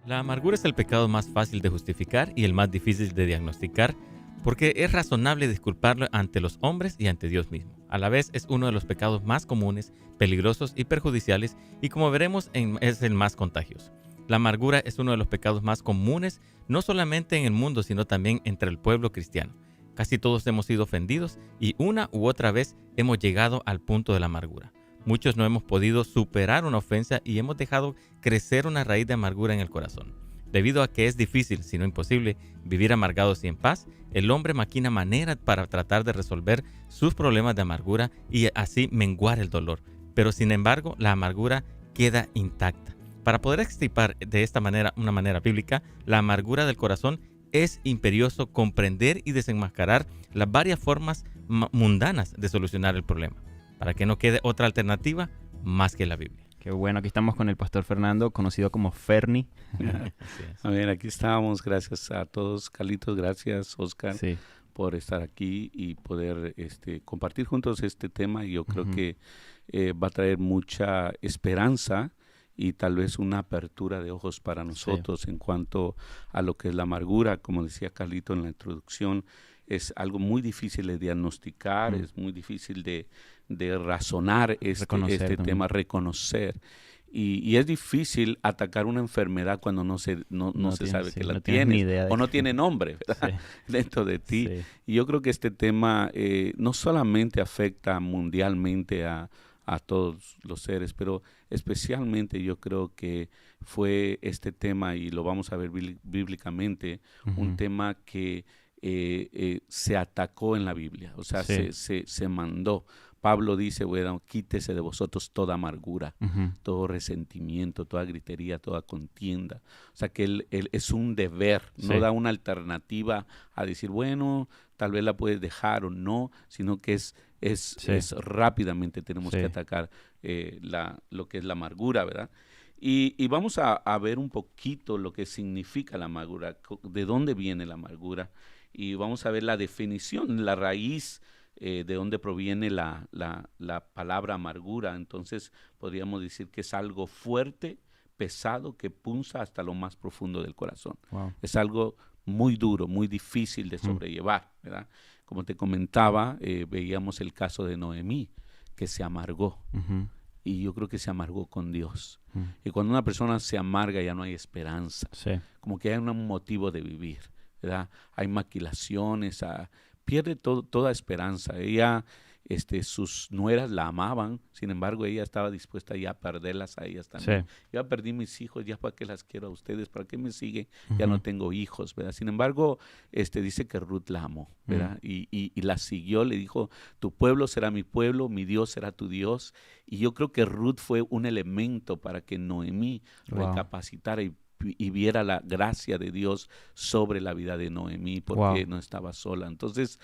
La amargura es el pecado más fácil de justificar y el más difícil de diagnosticar porque es razonable disculparlo ante los hombres y ante Dios mismo. A la vez es uno de los pecados más comunes, peligrosos y perjudiciales y como veremos es el más contagioso. La amargura es uno de los pecados más comunes no solamente en el mundo sino también entre el pueblo cristiano. Casi todos hemos sido ofendidos y una u otra vez hemos llegado al punto de la amargura. Muchos no hemos podido superar una ofensa y hemos dejado crecer una raíz de amargura en el corazón. Debido a que es difícil, si no imposible, vivir amargados y en paz, el hombre maquina maneras para tratar de resolver sus problemas de amargura y así menguar el dolor. Pero sin embargo, la amargura queda intacta. Para poder extirpar de esta manera, una manera bíblica, la amargura del corazón es imperioso comprender y desenmascarar las varias formas mundanas de solucionar el problema, para que no quede otra alternativa más que la Biblia. Qué bueno, aquí estamos con el pastor Fernando, conocido como Ferni. Así es. A ver, aquí estamos. Gracias a todos, Carlitos. Gracias, Oscar, Sí. por estar aquí y poder compartir juntos este tema. Yo creo que va a traer mucha esperanza y tal vez una apertura de ojos para nosotros en cuanto a lo que es la amargura. Como decía Carlito en la introducción, es algo muy difícil de diagnosticar, es muy difícil de razonar este tema, reconocer. Y es difícil atacar una enfermedad cuando no se sabe que la tienes o no tiene nombre, ¿verdad? Dentro de ti. Sí. Y yo creo que este tema no solamente afecta mundialmente a todos los seres, pero especialmente yo creo que fue este tema, y lo vamos a ver bíblicamente, un tema que se atacó en la Biblia, o sea, se mandó. Pablo dice, bueno, quítese de vosotros toda amargura, todo resentimiento, toda gritería, toda contienda. O sea, que él es un deber, no da una alternativa a decir, bueno, tal vez la puedes dejar o no, sino que es rápidamente tenemos que atacar lo que es la amargura, ¿verdad? Y vamos a ver un poquito lo que significa la amargura, de dónde viene la amargura, y vamos a ver la definición, la raíz, de dónde proviene la palabra amargura. Entonces podríamos decir que es algo fuerte, pesado, que punza hasta lo más profundo del corazón. Wow. Es algo muy duro, muy difícil de sobrellevar, ¿verdad? Como te comentaba, veíamos el caso de Noemí, que se amargó. Y yo creo que se amargó con Dios. Y cuando una persona se amarga ya no hay esperanza. Como que hay un motivo de vivir, ¿verdad? Hay maquilaciones, pierde toda esperanza. Ella, sus nueras la amaban, sin embargo ella estaba dispuesta ya a perderlas a ellas también. Ya perdí mis hijos, ya para qué las quiero a ustedes, para qué me sigue, ya no tengo hijos, ¿verdad? Sin embargo, dice que Ruth la amó, ¿verdad? Y la siguió, le dijo, tu pueblo será mi pueblo, mi Dios será tu Dios. Y yo creo que Ruth fue un elemento para que Noemí recapacitara y viera la gracia de Dios sobre la vida de Noemí, porque no estaba sola. Entonces,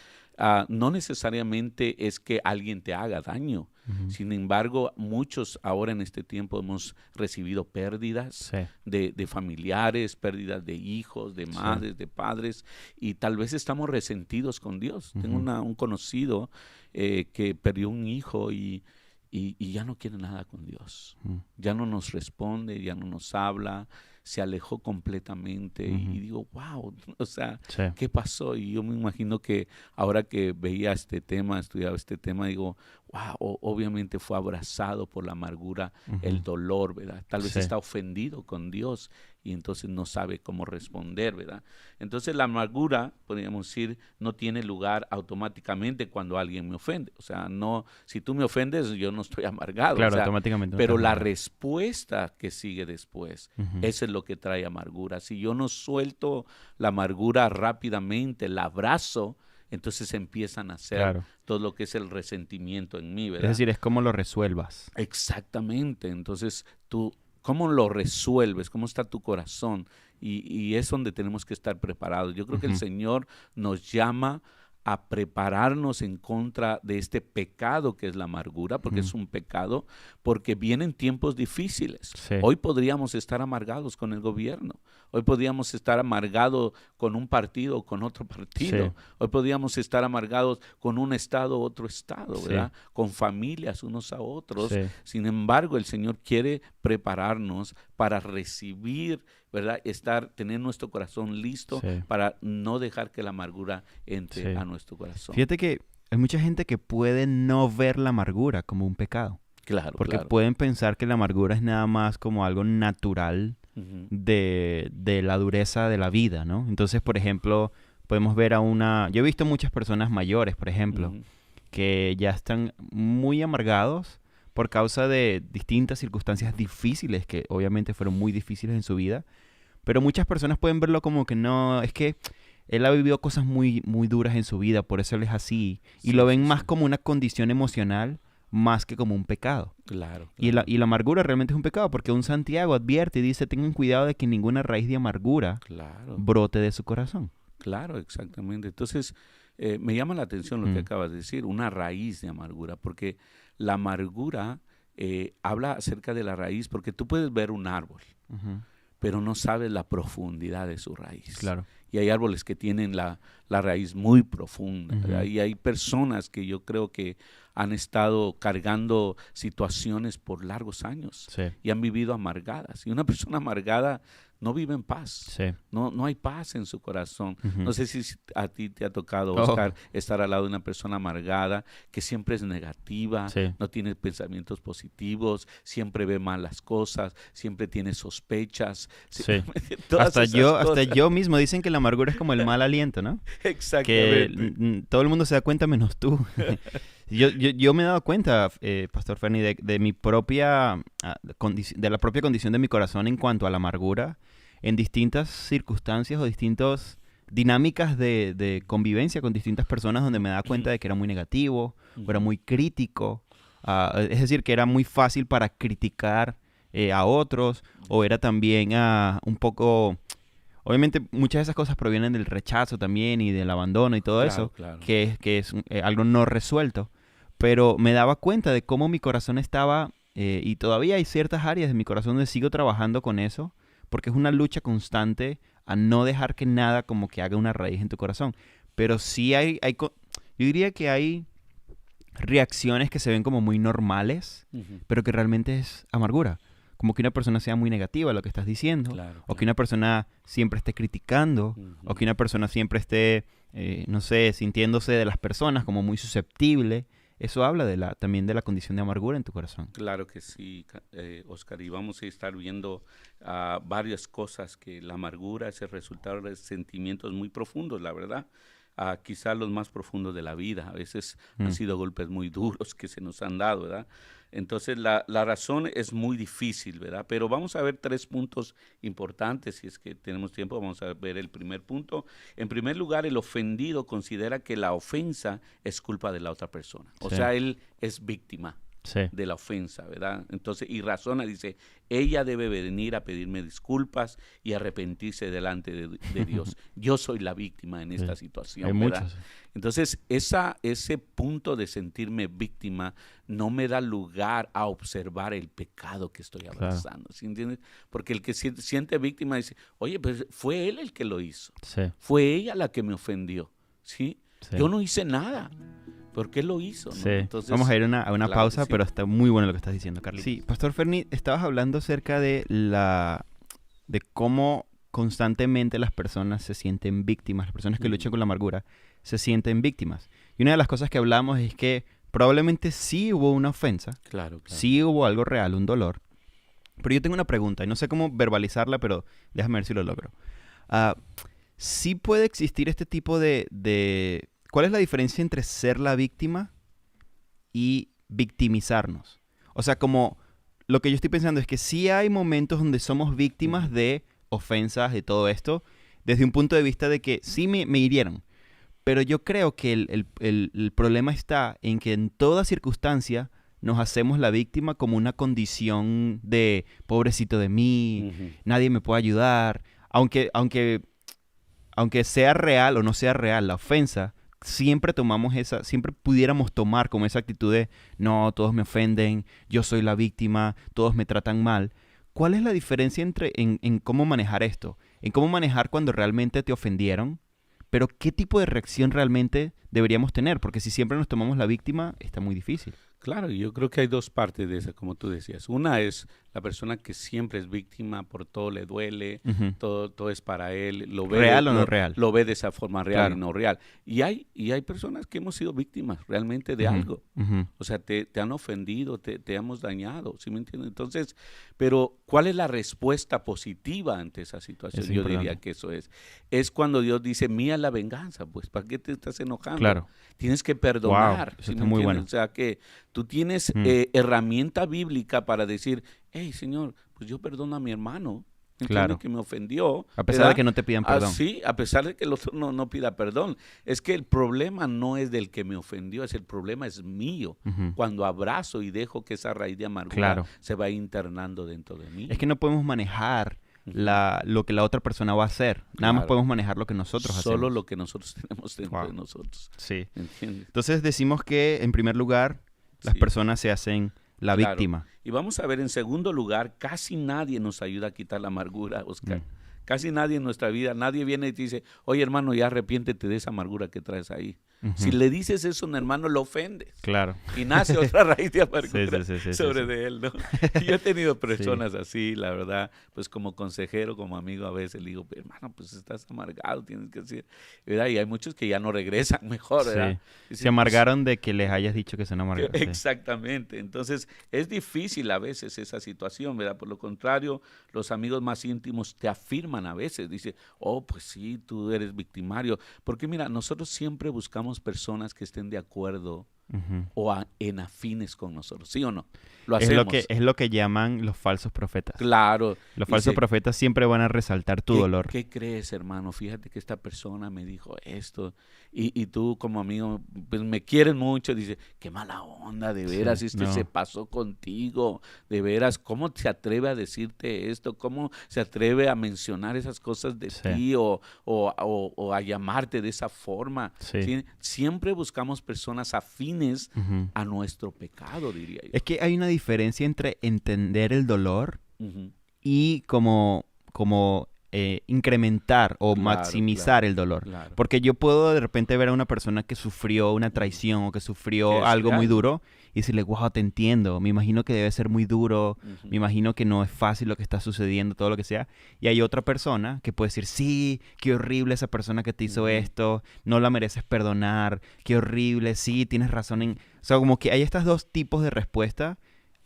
no necesariamente es que alguien te haga daño. Sin embargo, muchos ahora en este tiempo hemos recibido pérdidas de familiares, pérdidas de hijos, de madres, de padres, y tal vez estamos resentidos con Dios. Tengo un conocido que perdió un hijo y ya no quiere nada con Dios. Ya no nos responde, ya no nos habla, se alejó completamente. Y digo, wow, o sea, ¿qué pasó? Y yo me imagino que ahora que veía este tema, estudiaba este tema, digo, wow, obviamente fue abrazado por la amargura, el dolor, ¿verdad? Tal vez está ofendido con Dios y entonces no sabe cómo responder, ¿verdad? Entonces la amargura, podríamos decir, no tiene lugar automáticamente cuando alguien me ofende. O sea, no, si tú me ofendes, yo no estoy amargado. Claro, o sea, automáticamente. Pero la respuesta que sigue después, eso es lo que trae amargura. Si yo no suelto la amargura rápidamente, la abrazo, entonces empiezan a hacer todo lo que es el resentimiento en mí, ¿verdad? Es decir, es cómo lo resuelvas. Exactamente. Entonces, tú, ¿cómo lo resuelves? ¿Cómo está tu corazón? Y es donde tenemos que estar preparados. Yo creo que el Señor nos llama a prepararnos en contra de este pecado que es la amargura, porque es un pecado, porque vienen tiempos difíciles. Sí. Hoy podríamos estar amargados con el gobierno, hoy podríamos estar amargados con un partido o con otro partido, Sí. hoy podríamos estar amargados con un estado u otro estado, Sí. ¿verdad? Con familias unos a otros. Sí. Sin embargo, el Señor quiere prepararnos para recibir, ¿verdad? Tener nuestro corazón listo Sí. para no dejar que la amargura entre Sí. a nuestro corazón. Fíjate que hay mucha gente que puede no ver la amargura como un pecado. Claro, Porque claro. pueden pensar que la amargura es nada más como algo natural Ujú. de la dureza de la vida, ¿no? Entonces, por ejemplo, podemos ver yo he visto muchas personas mayores, por ejemplo, Ujú. que ya están muy amargados por causa de distintas circunstancias difíciles, que obviamente fueron muy difíciles en su vida, pero muchas personas pueden verlo como que no, es que él ha vivido cosas muy, muy duras en su vida, por eso él es así, y Sí, lo ven sí, más sí. como una condición emocional más que como un pecado. Claro, Y claro. la amargura realmente es un pecado, porque un Santiago advierte y dice, tengan cuidado de que ninguna raíz de amargura Claro, brote de su corazón. claro, exactamente. Entonces, me llama la atención lo que Mm. acabas de decir, una raíz de amargura, porque la amargura habla acerca de la raíz, porque tú puedes ver un árbol, Ujú. pero no sabes la profundidad de su raíz. Claro. Y hay árboles que tienen la raíz muy profunda, Ujú. ¿verdad? Y hay personas que yo creo que han estado cargando situaciones por largos años Sí, y han vivido amargadas. Y una persona amargada no vive en paz. sí. No hay paz en su corazón. Ujú. No sé si a ti te ha tocado, Oh. Oscar, estar al lado de una persona amargada que siempre es negativa, Sí. no tiene pensamientos positivos, siempre ve mal las cosas, siempre tiene sospechas. Sí. Todas Hasta esas yo cosas. mismo dicen que la amargura es como el mal aliento, ¿no? Que Exactamente. todo el mundo se da cuenta menos tú. Yo me he dado cuenta, Pastor Ferni, de mi propia de la propia condición de mi corazón en cuanto a la amargura en distintas circunstancias o distintas dinámicas de convivencia con distintas personas donde me da cuenta de que era muy negativo o era muy crítico. Es decir, que era muy fácil para criticar a otros o era también un poco... Obviamente muchas de esas cosas provienen del rechazo también y del abandono y todo Claro, eso, claro. que es algo no resuelto. Pero me daba cuenta de cómo mi corazón estaba, y todavía hay ciertas áreas de mi corazón donde sigo trabajando con eso, porque es una lucha constante a no dejar que nada como que haga una raíz en tu corazón. Pero sí yo diría que hay reacciones que se ven como muy normales, Ujú. pero que realmente es amargura. Como que una persona sea muy negativa a lo que estás diciendo, Claro, o que una persona siempre esté criticando, Ujú. o que una persona siempre esté, no sé, sintiéndose de las personas como muy susceptible. Eso habla también de la condición de amargura en tu corazón. Claro que sí, Oscar, y vamos a estar viendo varias cosas que la amargura es el resultado de sentimientos muy profundos, la verdad. Quizás los más profundos de la vida. A veces han sido golpes muy duros que se nos han dado, ¿verdad? Entonces, la razón es muy difícil, ¿verdad? Pero vamos a ver 3 puntos importantes. Si es que tenemos tiempo, vamos a ver el primer punto. En primer lugar, el ofendido considera que la ofensa es culpa de la otra persona. O Sí. sea, él es víctima Sí. de la ofensa, ¿verdad? Entonces, y razona, dice, ella debe venir a pedirme disculpas y arrepentirse delante de Dios. Yo soy la víctima en esta Sí. situación, Hay ¿verdad? muchos. Entonces, ese punto de sentirme víctima no me da lugar a observar el pecado que estoy abrazando, ¿sí entiendes? Porque el que siente víctima dice, oye, pues fue él el que lo hizo, Sí. fue ella la que me ofendió, ¿sí? Sí. Yo no hice nada. ¿Por qué lo hizo? ¿no? Sí. Entonces, Vamos a ir a una claro que pausa, sí. pero está muy bueno lo que estás diciendo, Carlos. Sí, Pastor Ferni, estabas hablando acerca de cómo constantemente las personas se sienten víctimas, las personas que luchan con la amargura se sienten víctimas. Y una de las cosas que hablamos es que probablemente sí hubo una ofensa, Claro, claro. sí hubo algo real, un dolor. Pero yo tengo una pregunta y no sé cómo verbalizarla, pero déjame ver si lo logro. Sí puede existir este tipo de... ¿Cuál es la diferencia entre ser la víctima y victimizarnos? O sea, como lo que yo estoy pensando es que sí hay momentos donde somos víctimas de ofensas, de todo esto, desde un punto de vista de que sí me hirieron. Pero yo creo que el problema está en que en toda circunstancia nos hacemos la víctima como una condición de pobrecito de mí, nadie me puede ayudar. Aunque sea real o no sea real la ofensa, siempre siempre pudiéramos tomar como esa actitud de, no, todos me ofenden, yo soy la víctima, todos me tratan mal. ¿Cuál es la diferencia en cómo manejar esto? En cómo manejar cuando realmente te ofendieron, pero qué tipo de reacción realmente deberíamos tener, porque si siempre nos tomamos la víctima, está muy difícil. Claro, yo creo que hay dos partes de eso, como tú decías. Una es la persona que siempre es víctima, por todo le duele, Ujú. todo es para él, lo ve, ¿Real o no real? lo ve de esa forma real Claro. y no real. Y hay personas que hemos sido víctimas realmente de Ujú, algo. ujú. O sea, te han ofendido, te hemos dañado, ¿sí me entiendes? Entonces, pero ¿cuál es la respuesta positiva ante esa situación? Es Yo diría importante. que eso es cuando Dios dice, mía la venganza, pues, ¿para qué te estás enojando? Claro. Tienes que perdonar, Eso ¿sí está me muy entiendes? bueno. O sea, que tú tienes Mm. herramienta bíblica para decir, hey, Señor, pues yo perdono a mi hermano, ¿entiendes? Claro. Que me ofendió. A pesar de ¿verdad? que no te pidan perdón. Sí, a pesar de que el otro no pida perdón. Es que el problema no es del que me ofendió, el problema es mío. Ujú. Cuando abrazo y dejo que esa raíz de amargura Claro. se va internando dentro de mí. Es que no podemos manejar Ujú. lo que la otra persona va a hacer. Nada más Claro. podemos manejar lo que nosotros Solo hacemos. lo que nosotros tenemos dentro Wow. de nosotros. Sí. ¿Entiendes? Entonces decimos que, en primer lugar, las Sí. personas se hacen la Claro. víctima. Y vamos a ver, en segundo lugar, casi nadie nos ayuda a quitar la amargura, Oscar. Mm. Casi nadie en nuestra vida, nadie viene y te dice, oye hermano, ya arrepiéntete de esa amargura que traes ahí. Ujú. Si le dices eso a un hermano, lo ofendes. Claro. Y nace otra raíz de amargura Sí, sobre sí. de él, ¿no? Y yo he tenido personas así, la verdad, pues como consejero, como amigo, a veces le digo, hermano, pues estás amargado, tienes que decir, ¿verdad? Y hay muchos que ya no regresan mejor, ¿verdad? Sí. Dicen, Se amargaron de que les hayas dicho que son amargados. Sí. Exactamente. Entonces, es difícil a veces esa situación, ¿verdad? Por lo contrario, los amigos más íntimos te afirman a veces, dice, oh, pues sí, tú eres victimario. Porque mira, nosotros siempre buscamos personas que estén de acuerdo Ujú. o en afines con nosotros, ¿sí o no? Lo Es hacemos. es lo que llaman los falsos profetas. Claro. Los falsos Dice, profetas siempre van a resaltar tu dolor. ¿Qué crees, hermano? Fíjate que esta persona me dijo esto y tú como amigo, pues me quieres mucho. Dice, qué mala onda, de veras, Sí, este no. se pasó contigo. De veras, ¿cómo se atreve a decirte esto? ¿Cómo se atreve a mencionar esas cosas de Sí. ti o a llamarte de esa forma? Sí. ¿Sí? Siempre buscamos personas afines Ujú. a nuestro pecado, diría yo. Es que hay una diferencia entre entender el dolor Ujú. y como incrementar o Claro, maximizar claro, el dolor. claro. Porque yo puedo de repente ver a una persona que sufrió una traición o que sufrió Que es algo muy real. duro y decirle, wow, te entiendo, me imagino que debe ser muy duro, Ujú. me imagino que no es fácil lo que está sucediendo, todo lo que sea. Y hay otra persona que puede decir, sí, qué horrible esa persona que te hizo Ujú. esto, no la mereces perdonar, qué horrible, sí, tienes razón en... O sea, como que hay estos dos tipos de respuesta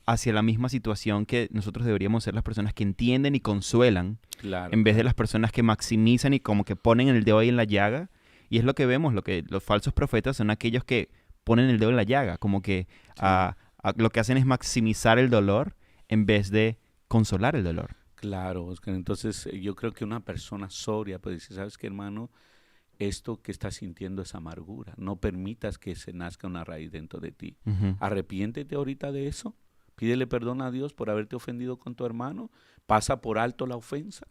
hacia la misma situación que nosotros deberíamos ser las personas que entienden y consuelan Claro, en vez de claro. las personas que maximizan y como que ponen el dedo ahí en la llaga. Y es lo que vemos, lo que los falsos profetas son aquellos que ponen el dedo en la llaga, como que lo que hacen es maximizar el dolor en vez de consolar el dolor. Claro, Oscar. Entonces, yo creo que una persona sobria puede decir, ¿sabes qué, hermano? Esto que estás sintiendo es amargura. No permitas que se nazca una raíz dentro de ti. Ujú. Arrepiéntete ahorita de eso. Pídele perdón a Dios por haberte ofendido con tu hermano. Pasa por alto la ofensa,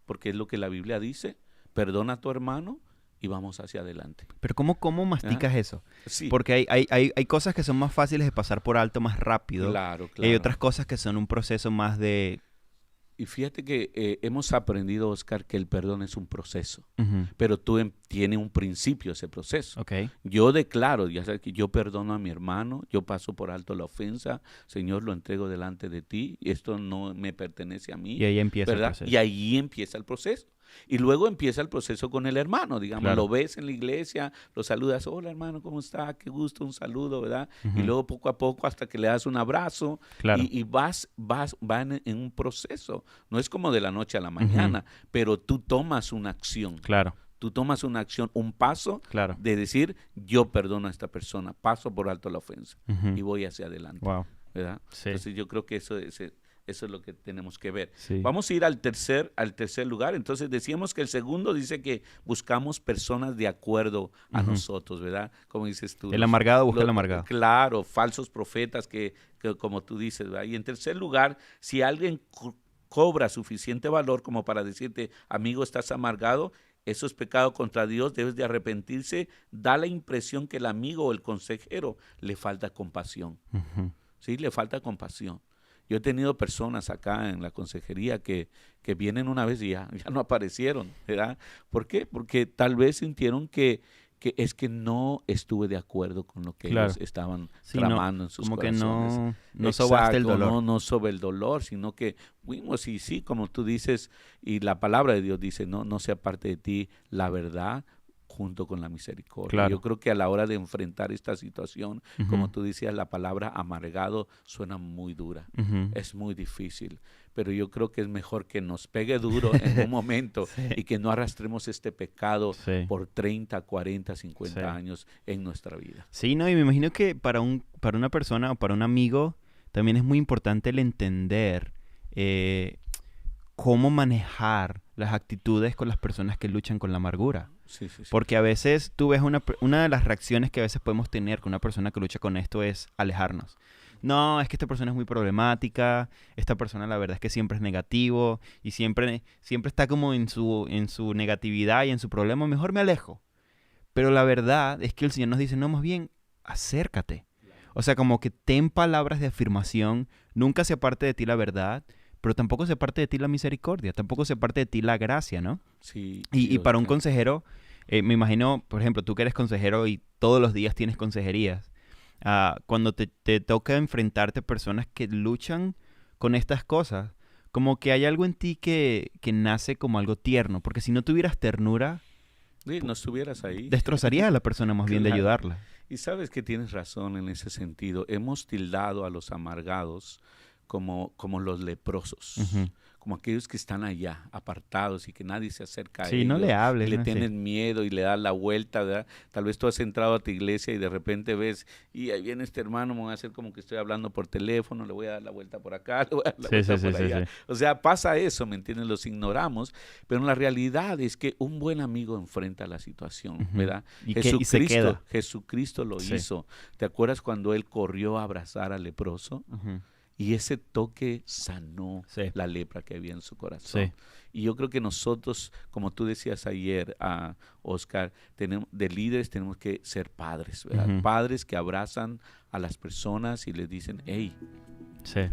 porque es lo que la Biblia dice. Perdona a tu hermano y vamos hacia adelante. Pero ¿cómo masticas eso? Sí, Porque hay cosas que son más fáciles de pasar por alto más rápido. claro, Y claro. hay otras cosas que son un proceso más de... Y fíjate que hemos aprendido, Oscar, que el perdón es un proceso, Ujú. pero tiene un principio ese proceso. Ok. Yo declaro, ya sabes que yo perdono a mi hermano, yo paso por alto la ofensa, Señor, lo entrego delante de ti, y esto no me pertenece a mí, Y ahí empieza el ¿verdad? proceso. Y ahí empieza el proceso. Y luego empieza el proceso con el hermano, digamos, Claro. lo ves en la iglesia, lo saludas, hola hermano, ¿cómo está? Qué gusto, un saludo, ¿verdad? Ujú. Y luego poco a poco hasta que le das un abrazo Claro. y va en un proceso. No es como de la noche a la mañana, pero tú tomas una acción. Claro, Tú tomas una acción, un paso claro. de decir, yo perdono a esta persona, paso por alto la ofensa Ujú. y voy hacia adelante, Wow. ¿verdad? Sí. Entonces yo creo que eso es lo que tenemos que ver. Sí. Vamos a ir al tercer lugar. Entonces decíamos que el segundo dice que buscamos personas de acuerdo a Ujú. nosotros, ¿verdad? Como dices tú. El amargado busca el amargado. Claro, falsos profetas que como tú dices, ¿verdad? Y en tercer lugar, si alguien cobra suficiente valor como para decirte, amigo, estás amargado, eso es pecado contra Dios, debes de arrepentirse, da la impresión que el amigo o el consejero le falta compasión. Sí, le falta compasión. Yo he tenido personas acá en la consejería que vienen una vez y ya no aparecieron, ¿verdad? ¿Por qué? Porque tal vez sintieron que es que no estuve de acuerdo con lo que ellos estaban tramando en sus corazones. Como que no sobaste el dolor. No sobre el dolor, sino que fuimos y sí, como tú dices, y la palabra de Dios dice, no sea parte de ti la verdad junto con la misericordia. Claro. Yo creo que a la hora de enfrentar esta situación, como tú decías, la palabra amargado suena muy dura. Es muy difícil. Pero yo creo que es mejor que nos pegue duro en un momento y que no arrastremos este pecado por 30, 40, 50 años en nuestra vida. Sí, no, y me imagino que para una persona o para un amigo también es muy importante el entender cómo manejar las actitudes con las personas que luchan con la amargura. Sí. Porque a veces tú ves una de las reacciones que a veces podemos tener con una persona que lucha con esto es alejarnos. No, es que esta persona es muy problemática, esta persona la verdad es que siempre es negativo y siempre está como en su negatividad y en su problema, mejor me alejo. Pero la verdad es que el Señor nos dice, no, más bien, acércate. O sea, como que ten palabras de afirmación, nunca se aparte de ti la verdad, pero tampoco se parte de ti la misericordia, tampoco se parte de ti la gracia, ¿no? Sí. Y para un consejero, me imagino, por ejemplo, tú que eres consejero y todos los días tienes consejerías, cuando te toca enfrentarte a personas que luchan con estas cosas, como que hay algo en ti que nace como algo tierno, porque si no tuvieras ternura, sí, no estuvieras ahí. Destrozarías a la persona más bien de ayudarla. Y sabes que tienes razón en ese sentido. Hemos tildado a los amargados como los leprosos, como aquellos que están allá, apartados y que nadie se acerca a ellos. Sí, no le hables. Le ¿no? tienen miedo y le das la vuelta, ¿verdad? Tal vez tú has entrado a tu iglesia y de repente ves, y ahí viene este hermano, me voy a hacer como que estoy hablando por teléfono, le voy a dar la vuelta por acá, le voy a dar la vuelta por allá. O sea, pasa eso, ¿me entiendes? Los ignoramos, pero la realidad es que un buen amigo enfrenta la situación, ¿verdad? Y se queda. Jesucristo lo hizo. ¿Te acuerdas cuando Él corrió a abrazar al leproso? Y ese toque sanó la lepra que había en su corazón. Y yo creo que nosotros, como tú decías ayer, Oscar, de líderes tenemos que ser padres, ¿verdad? Padres que abrazan a las personas y les dicen, hey,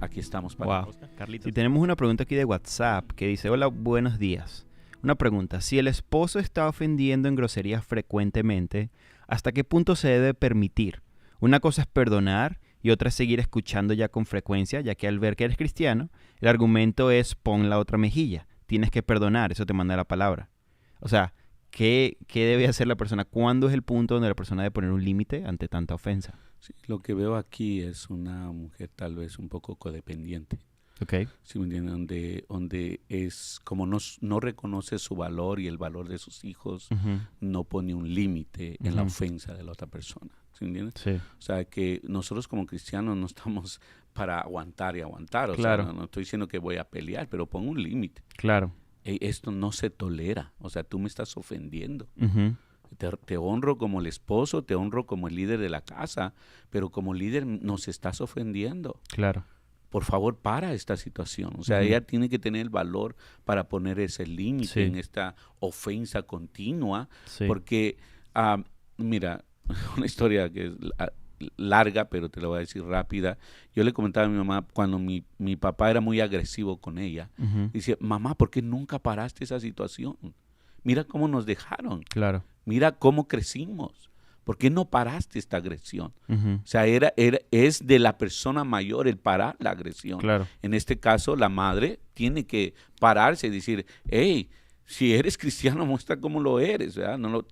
aquí estamos para Oscar. Sí, tenemos una pregunta aquí de WhatsApp que dice, hola, buenos días. Una pregunta, si el esposo está ofendiendo en groserías frecuentemente, ¿hasta qué punto se debe permitir? Una cosa es perdonar y otra es seguir escuchando ya con frecuencia, ya que al ver que eres cristiano, el argumento es pon la otra mejilla, tienes que perdonar, eso te manda la palabra. O sea, ¿qué debe hacer la persona? ¿Cuándo es el punto donde la persona debe poner un límite ante tanta ofensa? Sí, lo que veo aquí es una mujer tal vez un poco codependiente. Okay. ¿Sí me entienden? Donde es como no reconoce su valor y el valor de sus hijos, no pone un límite en la ofensa de la otra persona. ¿Sí me entiendes? Sí. O sea, que nosotros como cristianos no estamos para aguantar y aguantar. O claro. sea, no estoy diciendo que voy a pelear, pero pongo un límite. Claro. Esto no se tolera. O sea, tú me estás ofendiendo. Te honro como el esposo, te honro como el líder de la casa, pero como líder nos estás ofendiendo. Claro. Por favor, para esta situación. O sea, ella tiene que tener el valor para poner ese límite en esta ofensa continua. Porque, mira, una historia que es larga, pero te la voy a decir rápida. Yo le comentaba a mi mamá cuando mi papá era muy agresivo con ella. Dice, mamá, ¿por qué nunca paraste esa situación? Mira cómo nos dejaron. Claro. Mira cómo crecimos. ¿Por qué no paraste esta agresión? O sea, es de la persona mayor el parar la agresión. Claro. En este caso, la madre tiene que pararse y decir, hey, si eres cristiano, muestra cómo lo eres, ¿verdad?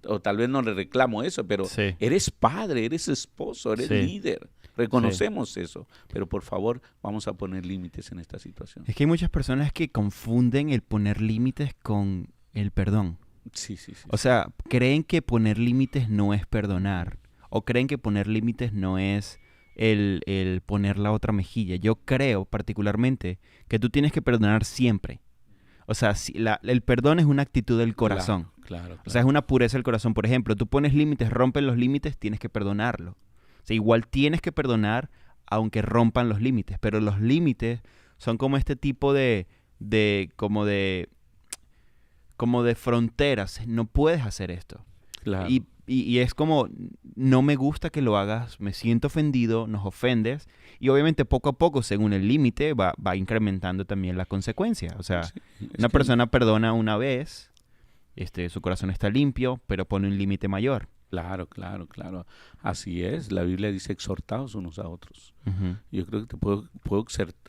O tal vez no le reclamo eso, pero eres padre, eres esposo, eres líder. Reconocemos eso, pero por favor, vamos a poner límites en esta situación. Es que hay muchas personas que confunden el poner límites con el perdón. Sí. O sea, creen que poner límites no es perdonar. O creen que poner límites no es el poner la otra mejilla. Yo creo particularmente que tú tienes que perdonar siempre. O sea, el perdón es una actitud del corazón. Claro. O sea, es una pureza del corazón. Por ejemplo, tú pones límites, rompes los límites, tienes que perdonarlo. O sea, igual tienes que perdonar aunque rompan los límites. Pero los límites son como este tipo como como de fronteras. No puedes hacer esto. Claro. Y es como, no me gusta que lo hagas, me siento ofendido, nos ofendes. Y obviamente poco a poco, según el límite, va incrementando también la consecuencia. O sea, Sí, es una que- persona perdona una vez, su corazón está limpio, pero pone un límite mayor. Claro, claro, claro. Así es. La Biblia dice exhortaos unos a otros. Ujú. Yo creo que puedo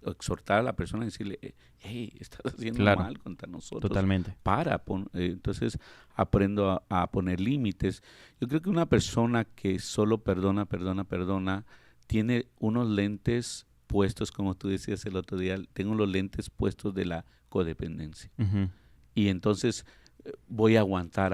exhortar a la persona y decirle, hey, estás haciendo Claro. mal contra nosotros. Totalmente. Entonces aprendo a poner límites. Yo creo que una persona que solo perdona, tiene unos lentes puestos, como tú decías el otro día, tengo los lentes puestos de la codependencia. Ujú. Y entonces voy a aguantar,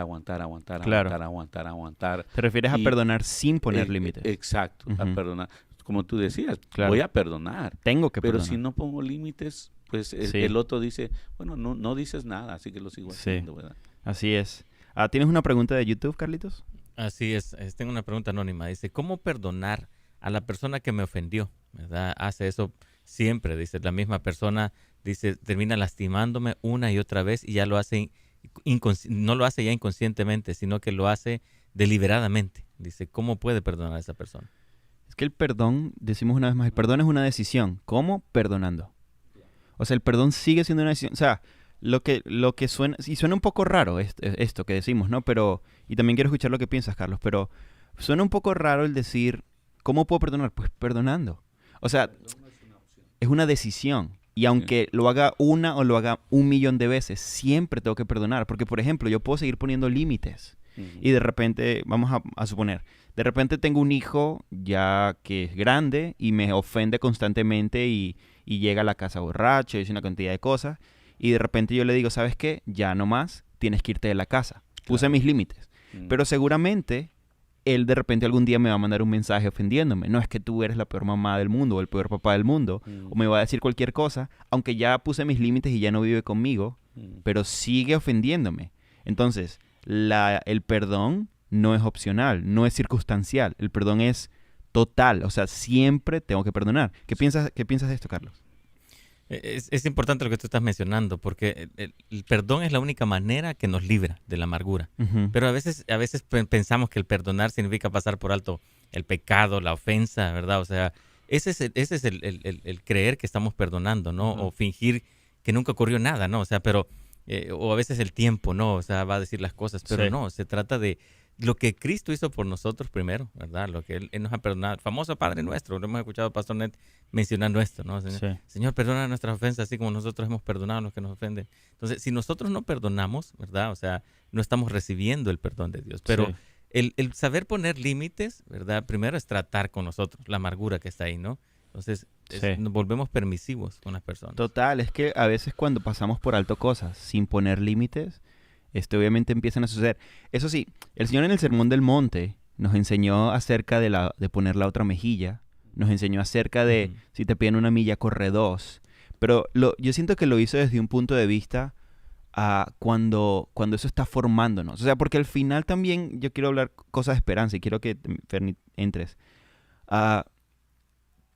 Claro. aguantar. ¿Te refieres a Y, perdonar sin poner límites? Exacto, a Ujú. perdonar. Como tú decías, Claro. voy a perdonar. Tengo que Pero perdonar. si no pongo límites, pues Sí. el otro dice, bueno, no dices nada, así que lo sigo Sí. haciendo, ¿verdad? Así es. ¿Tienes una pregunta de YouTube, Carlitos? Así es, tengo una pregunta anónima. Dice, ¿cómo perdonar a la persona que me ofendió? ¿Verdad? Hace eso siempre, dice, la misma persona, dice, termina lastimándome una y otra vez y ya lo hace, no lo hace ya inconscientemente, sino que lo hace deliberadamente. Dice, ¿cómo puede perdonar a esa persona? Es que el perdón, decimos una vez más, el perdón es una decisión. ¿Cómo? Perdonando. O sea, el perdón sigue siendo una decisión. O sea, lo que suena, y suena un poco raro esto que decimos, ¿no? Pero, y también quiero escuchar lo que piensas, Carlos, pero suena un poco raro el decir, ¿cómo puedo perdonar? Pues perdonando. O sea, es una decisión. Y aunque lo haga una o lo haga 1.000.000 de veces, siempre tengo que perdonar. Porque, por ejemplo, yo puedo seguir poniendo límites. Y de repente, vamos a suponer, de repente tengo un hijo ya que es grande y me ofende constantemente y llega a la casa borracho y dice una cantidad de cosas. Y de repente yo le digo, ¿sabes qué? Ya no más, tienes que irte de la casa. Puse Claro. mis límites. Mm. Pero seguramente él de repente algún día me va a mandar un mensaje ofendiéndome. No es que tú eres la peor mamá del mundo o el peor papá del mundo. O me va a decir cualquier cosa, aunque ya puse mis límites y ya no vive conmigo, pero sigue ofendiéndome. Entonces, el perdón no es opcional, no es circunstancial. El perdón es total. O sea, siempre tengo que perdonar. ¿Qué piensas de esto, Carlos? Es importante lo que tú estás mencionando, porque el perdón es la única manera que nos libra de la amargura. Ujú. Pero a veces pensamos que el perdonar significa pasar por alto el pecado, la ofensa, ¿verdad? O sea, ese es el creer que estamos perdonando, ¿no? Ujú. O fingir que nunca ocurrió nada, ¿no? O sea, pero, o a veces el tiempo, ¿no? O sea, va a decir las cosas, pero Sí. no, se trata de lo que Cristo hizo por nosotros primero, ¿verdad? Lo que Él nos ha perdonado. El famoso Padre Nuestro, lo hemos escuchado a Pastor Ned mencionando esto, ¿no? Señor, Sí. Señor, perdona nuestras ofensas, así como nosotros hemos perdonado a los que nos ofenden. Entonces, si nosotros no perdonamos, ¿verdad? O sea, no estamos recibiendo el perdón de Dios. Pero Sí. el saber poner límites, ¿verdad? Primero es tratar con nosotros la amargura que está ahí, ¿no? Entonces, Sí. nos volvemos permisivos con las personas. Total, es que a veces cuando pasamos por alto cosas sin poner límites, obviamente empiezan a suceder. Eso sí, el Señor en el Sermón del Monte nos enseñó acerca de poner la otra mejilla, nos enseñó acerca de Ujú. si te piden una milla, corre dos. Pero yo siento que lo hizo desde un punto de vista cuando eso está formándonos. O sea, porque al final también yo quiero hablar cosas de esperanza y quiero que Ferni, entres. Ah,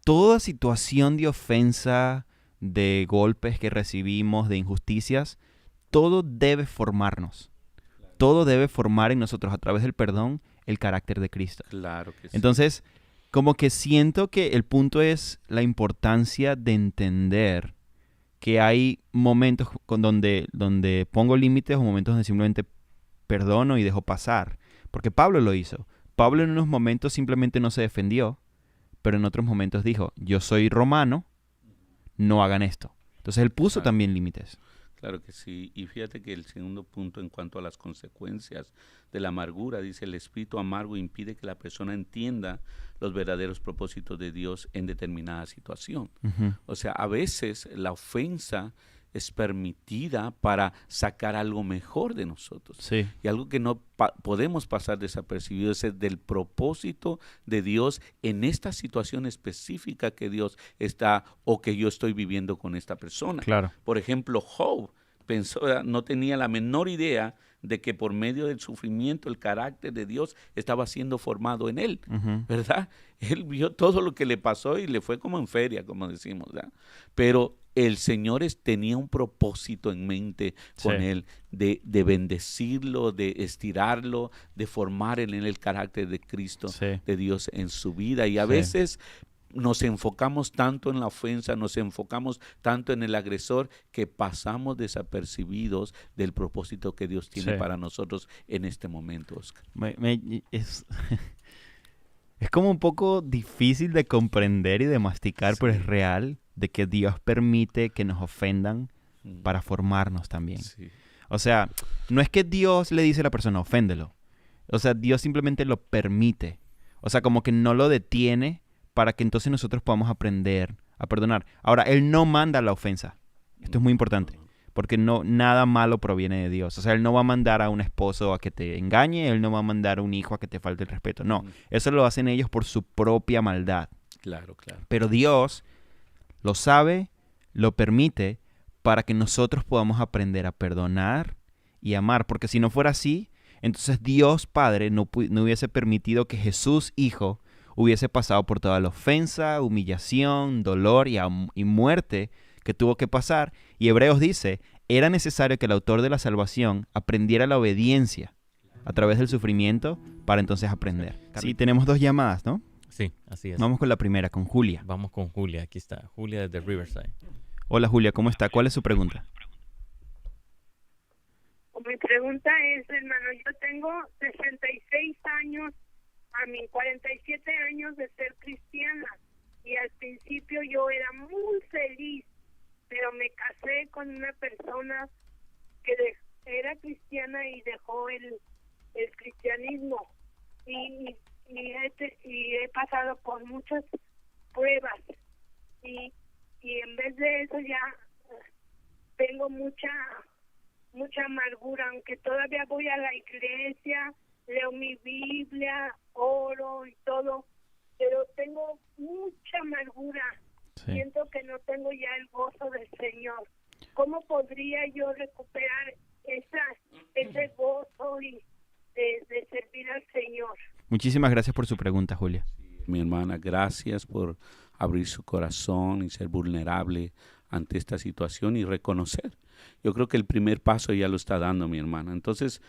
Toda situación de ofensa, de golpes que recibimos, de injusticias, todo debe formarnos. Todo debe formar en nosotros a través del perdón el carácter de Cristo. Claro que sí. Entonces, como que siento que el punto es la importancia de entender que hay momentos donde pongo límites o momentos donde simplemente perdono y dejo pasar. Porque Pablo lo hizo. Pablo en unos momentos simplemente no se defendió, pero en otros momentos dijo, yo soy romano, no hagan esto. Entonces él puso Claro. también límites. Claro que sí. Y fíjate que el segundo punto en cuanto a las consecuencias de la amargura, dice, el espíritu amargo impide que la persona entienda los verdaderos propósitos de Dios en determinada situación. Ujú. O sea, a veces la ofensa es permitida para sacar algo mejor de nosotros. Sí, Y algo que no podemos pasar desapercibido es el del propósito de Dios en esta situación específica que Dios está o que yo estoy viviendo con esta persona. claro. Por ejemplo, Job pensó, no tenía la menor idea de que por medio del sufrimiento el carácter de Dios estaba siendo formado en él, ¿verdad? Él vio todo lo que le pasó y le fue como en feria, como decimos, ¿verdad? Pero el Señor tenía un propósito en mente con él, de bendecirlo, de estirarlo, de formar en él el carácter de Cristo, de Dios en su vida. Y a veces nos enfocamos tanto en la ofensa, nos enfocamos tanto en el agresor, que pasamos desapercibidos del propósito que Dios tiene para nosotros en este momento, Oscar. Es como un poco difícil de comprender y de masticar, pero es real, de que Dios permite que nos ofendan para formarnos también. O sea, no es que Dios le dice a la persona, oféndelo. O sea, Dios simplemente lo permite. O sea, como que no lo detiene para que entonces nosotros podamos aprender a perdonar. Ahora, Él no manda la ofensa. Esto es muy importante, porque nada malo proviene de Dios. O sea, Él no va a mandar a un esposo a que te engañe, Él no va a mandar a un hijo a que te falte el respeto. No, eso lo hacen ellos por su propia maldad. Claro, claro. Pero Dios lo sabe, lo permite para que nosotros podamos aprender a perdonar y amar. Porque si no fuera así, entonces Dios Padre no hubiese permitido que Jesús Hijo hubiese pasado por toda la ofensa, humillación, dolor y muerte que tuvo que pasar. Y Hebreos dice, era necesario que el autor de la salvación aprendiera la obediencia a través del sufrimiento para entonces aprender. Sí, tenemos 2 llamadas, ¿no? Sí, así es. Vamos con la primera, con Julia. Vamos con Julia, aquí está. Julia desde Riverside. Hola Julia, ¿cómo está? ¿Cuál es su pregunta? Mi pregunta es, hermano, yo tengo 66 años, a mí 47 años de ser cristiana, y al principio yo era muy feliz, pero me casé con una persona que era cristiana y dejó el cristianismo, y he pasado por muchas pruebas, y en vez de eso ya tengo mucha amargura, aunque todavía voy a la iglesia, leo mi Biblia, oro y todo, pero tengo mucha amargura. Siento que no tengo ya el gozo del Señor. ¿Cómo podría yo recuperar ese gozo y de servir al Señor? Muchísimas gracias por su pregunta, Julia. Mi hermana, gracias por abrir su corazón y ser vulnerable ante esta situación y reconocer. Yo creo que el primer paso ya lo está dando mi hermana. Entonces,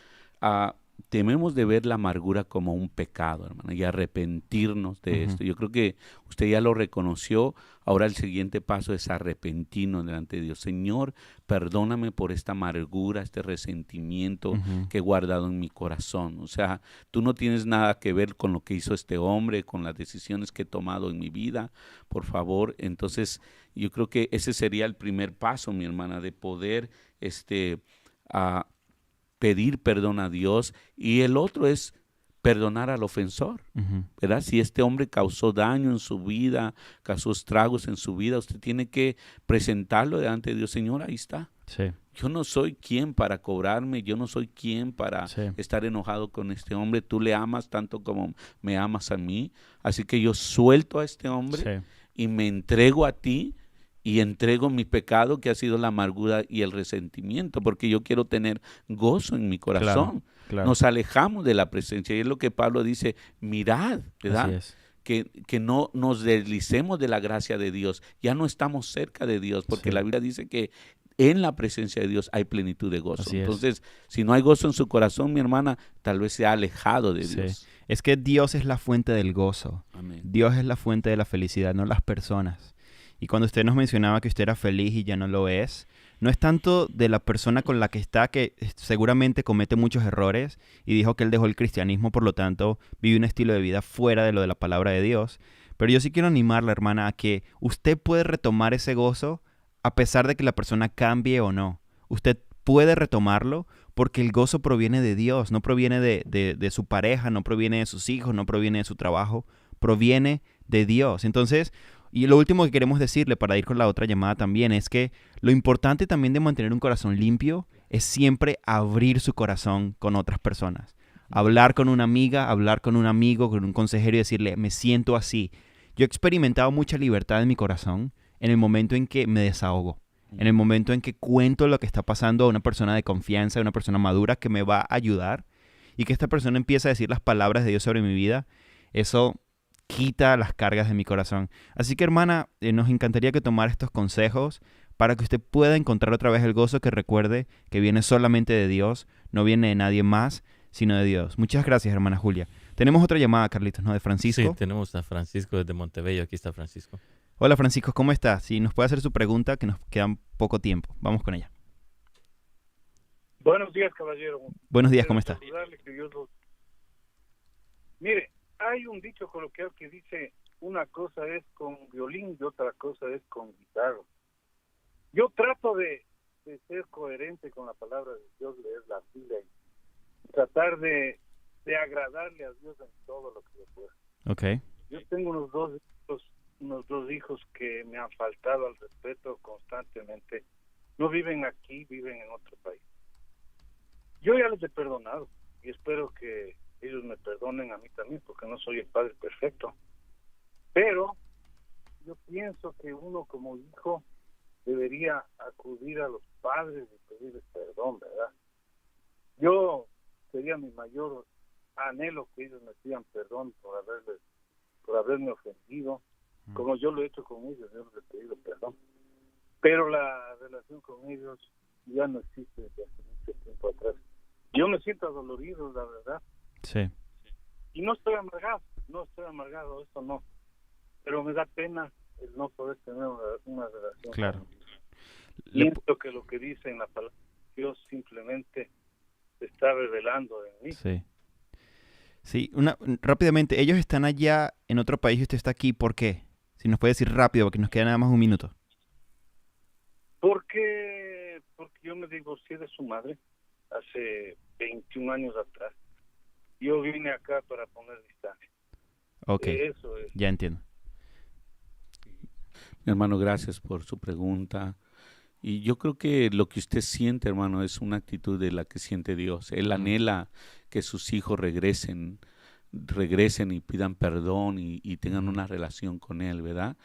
tememos de ver la amargura como un pecado, hermana, y arrepentirnos de esto. Yo creo que usted ya lo reconoció. Ahora el siguiente paso es arrepentirnos delante de Dios. Señor, perdóname por esta amargura, este resentimiento que he guardado en mi corazón. O sea, tú no tienes nada que ver con lo que hizo este hombre, con las decisiones que he tomado en mi vida. Por favor, entonces yo creo que ese sería el primer paso, mi hermana, de poder pedir perdón a Dios, y el otro es perdonar al ofensor, ¿verdad? Si este hombre causó daño en su vida, causó estragos en su vida, usted tiene que presentarlo delante de Dios. Señor, ahí está. Sí. Yo no soy quien para cobrarme, yo no soy quien para estar enojado con este hombre. Tú le amas tanto como me amas a mí, así que yo suelto a este hombre y me entrego a ti. Y entrego mi pecado, que ha sido la amargura y el resentimiento, porque yo quiero tener gozo en mi corazón. Claro. Nos alejamos de la presencia, y es lo que Pablo dice, mirad, ¿verdad? Así es. Que no nos deslicemos de la gracia de Dios, ya no estamos cerca de Dios, porque la Biblia dice que en la presencia de Dios hay plenitud de gozo. Entonces, si no hay gozo en su corazón, mi hermana, tal vez se ha alejado de Dios. Es que Dios es la fuente del gozo. Amén. Dios es la fuente de la felicidad, no las personas. Y cuando usted nos mencionaba que usted era feliz y ya no lo es, no es tanto de la persona con la que está, que seguramente comete muchos errores y dijo que él dejó el cristianismo, por lo tanto vive un estilo de vida fuera de lo de la palabra de Dios. Pero yo sí quiero animarla, hermana, a que usted puede retomar ese gozo a pesar de que la persona cambie o no. Usted puede retomarlo porque el gozo proviene de Dios, no proviene de su pareja, no proviene de sus hijos, no proviene de su trabajo, proviene de Dios. Entonces, y lo último que queremos decirle para ir con la otra llamada también es que lo importante también de mantener un corazón limpio es siempre abrir su corazón con otras personas. Hablar con una amiga, hablar con un amigo, con un consejero y decirle, me siento así. Yo he experimentado mucha libertad en mi corazón en el momento en que me desahogo. en el momento en que cuento lo que está pasando a una persona de confianza, a una persona madura que me va a ayudar, y que esta persona empiece a decir las palabras de Dios sobre mi vida, eso quita las cargas de mi corazón. Así que, hermana, nos encantaría que tomara estos consejos para que usted pueda encontrar otra vez el gozo, que recuerde que viene solamente de Dios, no viene de nadie más, sino de Dios. Muchas gracias, hermana Julia. Tenemos otra llamada, Carlitos, ¿no? De Francisco. Sí, tenemos a Francisco desde Montebello. Aquí está Francisco. Hola, Francisco, ¿cómo está? Si nos puede hacer su pregunta, que nos queda poco tiempo. Vamos con ella. Buenos días, caballero. Buenos días, ¿cómo está? Mire, hay un dicho coloquial que dice, una cosa es con violín y otra cosa es con guitarra. Yo trato de ser coherente con la palabra de Dios, leer la Biblia y tratar de agradarle a Dios en todo lo que yo pueda. Ok. Yo tengo unos dos hijos que me han faltado al respeto constantemente. No viven aquí, viven en otro país. Yo ya les he perdonado y espero que ellos me perdonen a mí también, porque no soy el padre perfecto. Pero yo pienso que uno como hijo debería acudir a los padres y pedirles perdón, ¿verdad? Yo sería mi mayor anhelo que ellos me pidan perdón por haberme ofendido, como yo lo he hecho con ellos, yo les he pedido perdón. Pero la relación con ellos ya no existe desde hace mucho tiempo atrás. Yo me siento adolorido, la verdad. Sí. Y no estoy amargado, eso no. Pero me da pena el no poder tener una relación. Claro. Siento que lo que dice en la palabra de Dios simplemente se está revelando en mí. Sí. Sí, rápidamente, ellos están allá en otro país y usted está aquí, ¿por qué? Si nos puede decir rápido, porque nos queda nada más un minuto. Porque yo me divorcié de su madre hace 21 años atrás. Yo vine acá para poner distancia. Ok, Eso es. ya entiendo. Mi hermano, gracias por su pregunta. Y yo creo que lo que usted siente, hermano, es una actitud de la que siente Dios. Él anhela que sus hijos regresen y pidan perdón y tengan una relación con Él, ¿verdad?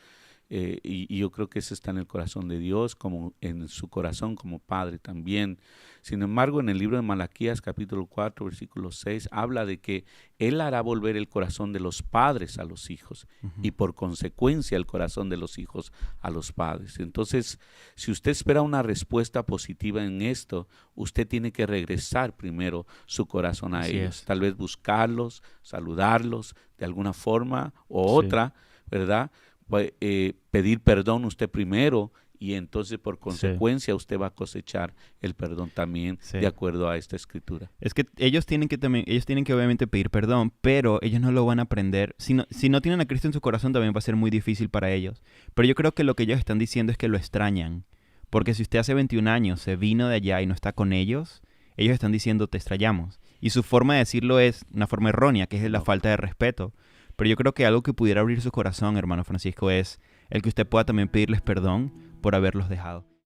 Y yo creo que eso está en el corazón de Dios, como en su corazón como padre también. Sin embargo, en el libro de Malaquías, capítulo 4, versículo 6, habla de que Él hará volver el corazón de los padres a los hijos y por consecuencia el corazón de los hijos a los padres. Entonces, si usted espera una respuesta positiva en esto, usted tiene que regresar primero su corazón a Así ellos. es. Tal vez buscarlos, saludarlos de alguna forma o Sí. otra, ¿verdad? Pedir perdón usted primero y entonces por consecuencia usted va a cosechar el perdón también de acuerdo a esta escritura. Es que ellos tienen que obviamente pedir perdón, pero ellos no lo van a aprender. Si no tienen a Cristo en su corazón, también va a ser muy difícil para ellos. Pero yo creo que lo que ellos están diciendo es que lo extrañan. Porque si usted hace 21 años se vino de allá y no está con ellos están diciendo te extrañamos. Y su forma de decirlo es una forma errónea, que es la falta de respeto. Pero yo creo que algo que pudiera abrir su corazón, hermano Francisco, es el que usted pueda también pedirles perdón por haberlos dejado.